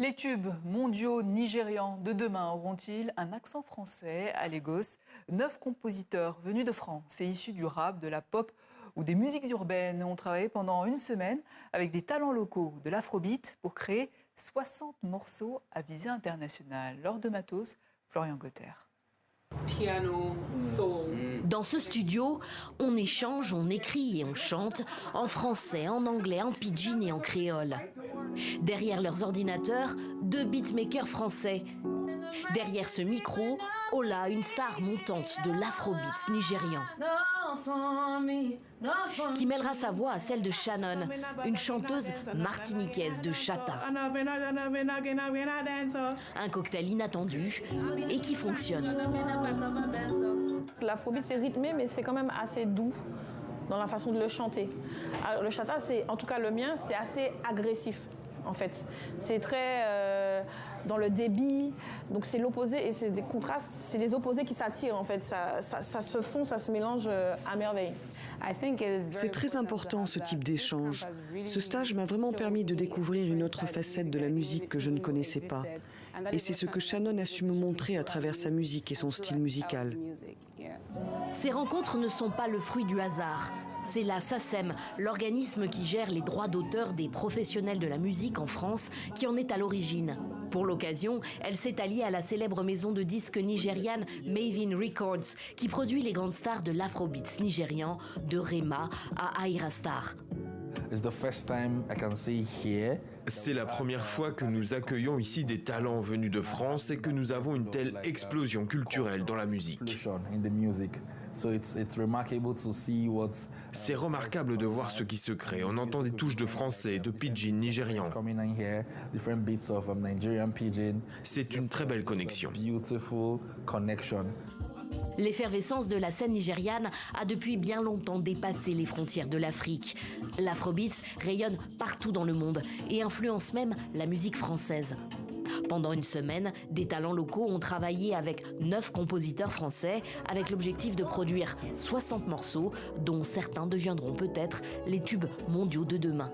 Les tubes mondiaux nigérians de demain auront-ils un accent français? À Lagos, 9 compositeurs venus de France et issus du rap, de la pop ou des musiques urbaines ont travaillé pendant une semaine avec des talents locaux de l'afrobeat pour créer 60 morceaux à visée internationale. Lors de Matos, Florian Gauthier. Piano, soul. Dans ce studio, on échange, on écrit et on chante en français, en anglais, en pidgin et en créole. Derrière leurs ordinateurs, 2 beatmakers français. Derrière ce micro, Ola, une star montante de l'afrobeat nigérian, qui mêlera sa voix à celle de Shannon, une chanteuse martiniquaise de Chata. Un cocktail inattendu et qui fonctionne. L'afrobeat c'est rythmé mais c'est quand même assez doux dans la façon de le chanter. Alors, le Chata, en tout cas le mien, c'est assez agressif. En fait, c'est très dans le débit, donc c'est l'opposé et c'est des contrastes, c'est les opposés qui s'attirent en fait, ça se fond, ça se mélange à merveille. C'est très important ce type d'échange. Ce stage m'a vraiment permis de découvrir une autre facette de la musique que je ne connaissais pas. Et c'est ce que Shannon a su me montrer à travers sa musique et son style musical. Ces rencontres ne sont pas le fruit du hasard. C'est la SACEM, l'organisme qui gère les droits d'auteur des professionnels de la musique en France, qui en est à l'origine. Pour l'occasion, elle s'est alliée à la célèbre maison de disques nigériane Mavin Records, qui produit les grandes stars de l'afrobeat nigérian, de Rema à Ayra Starr. C'est la première fois que nous accueillons ici des talents venus de France et que nous avons une telle explosion culturelle dans la musique. C'est remarquable de voir ce qui se crée. On entend des touches de français, de pidgin nigérian. C'est une très belle connexion. L'effervescence de la scène nigériane a depuis bien longtemps dépassé les frontières de l'Afrique. L'afrobeat rayonne partout dans le monde et influence même la musique française. Pendant une semaine, des talents locaux ont travaillé avec 9 compositeurs français avec l'objectif de produire 60 morceaux dont certains deviendront peut-être les tubes mondiaux de demain.